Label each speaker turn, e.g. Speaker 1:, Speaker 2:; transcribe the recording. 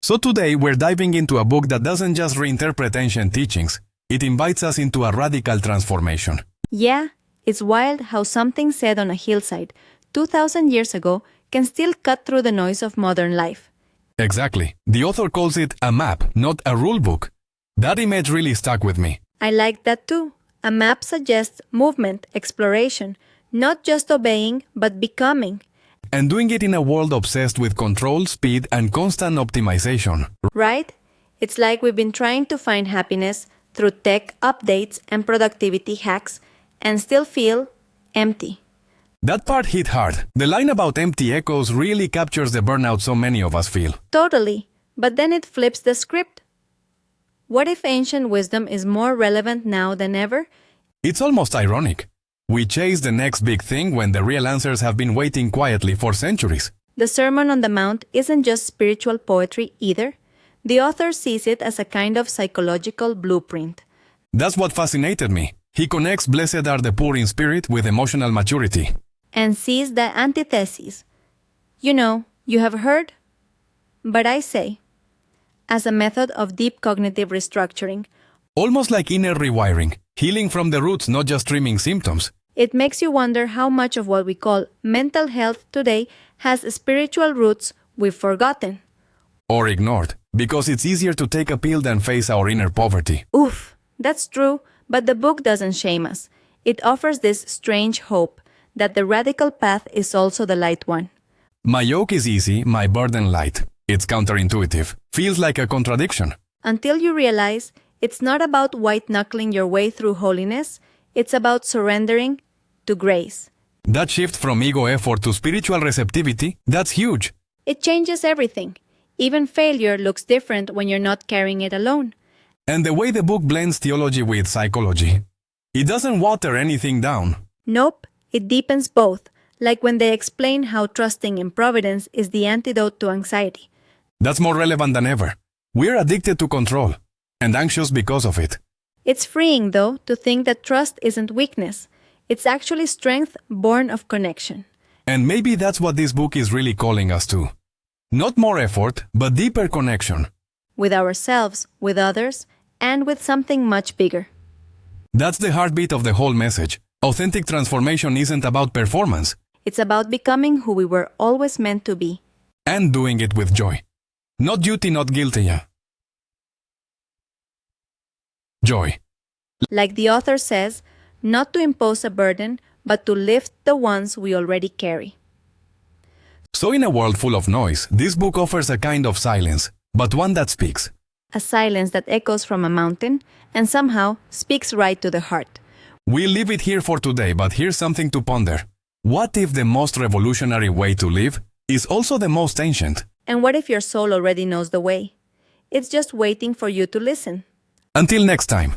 Speaker 1: So today we're diving into a book that doesn't just reinterpret ancient teachings, it invites us into a radical transformation.
Speaker 2: Yeah, it's wild how something said on a hillside 2,000 years ago can still cut through the noise of modern life.
Speaker 1: Exactly. The author calls it a map, not a rule book. That image really stuck with me.
Speaker 2: I like that too. A map suggests movement, exploration, not just obeying, but becoming.
Speaker 1: And doing it in a world obsessed with control, speed, and constant optimization.
Speaker 2: Right? It's like we've been trying to find happiness through tech updates and productivity hacks and still feel empty.
Speaker 1: That part hit hard. The line about empty echoes really captures the burnout so many of us feel.
Speaker 2: Totally. But then it flips the script. What if ancient wisdom is more relevant now than ever?
Speaker 1: It's almost ironic. We chase the next big thing when the real answers have been waiting quietly for centuries.
Speaker 2: The Sermon on the Mount isn't just spiritual poetry either. The author sees it as a kind of psychological blueprint.
Speaker 1: That's what fascinated me. He connects blessed are the poor in spirit with emotional maturity.
Speaker 2: And sees the antithesis. You have heard, but I say, as a method of deep cognitive restructuring.
Speaker 1: Almost like inner rewiring, healing from the roots, not just trimming symptoms.
Speaker 2: It makes you wonder how much of what we call mental health today has spiritual roots we've forgotten.
Speaker 1: Or ignored, because it's easier to take a pill than face our inner poverty.
Speaker 2: Oof, that's true, but the book doesn't shame us. It offers this strange hope that the radical path is also the light one.
Speaker 1: My yoke is easy, my burden light. It's counterintuitive. Feels like a contradiction.
Speaker 2: Until you realize it's not about white-knuckling your way through holiness, it's about surrendering to grace.
Speaker 1: That shift from ego effort to spiritual receptivity, that's huge.
Speaker 2: It changes everything. Even failure looks different when you're not carrying it alone.
Speaker 1: And the way the book blends theology with psychology. It doesn't water anything down.
Speaker 2: Nope, it deepens both, like when they explain how trusting in providence is the antidote to anxiety.
Speaker 1: That's more relevant than ever. We're addicted to control, and anxious because of it.
Speaker 2: It's freeing, though, to think that trust isn't weakness. It's actually strength born of connection.
Speaker 1: And maybe that's what this book is really calling us to. Not more effort, but deeper connection.
Speaker 2: With ourselves, with others, and with something much bigger.
Speaker 1: That's the heartbeat of the whole message. Authentic transformation isn't about performance.
Speaker 2: It's about becoming who we were always meant to be.
Speaker 1: And doing it with joy. Not duty, not guilty, yeah. Joy.
Speaker 2: Like the author says, not to impose a burden, but to lift the ones we already carry.
Speaker 1: So in a world full of noise, this book offers a kind of silence, but one that speaks.
Speaker 2: A silence that echoes from a mountain and somehow speaks right to the heart.
Speaker 1: We'll leave it here for today, but here's something to ponder. What if the most revolutionary way to live is also the most ancient?
Speaker 2: And what if your soul already knows the way? It's just waiting for you to listen.
Speaker 1: Until next time.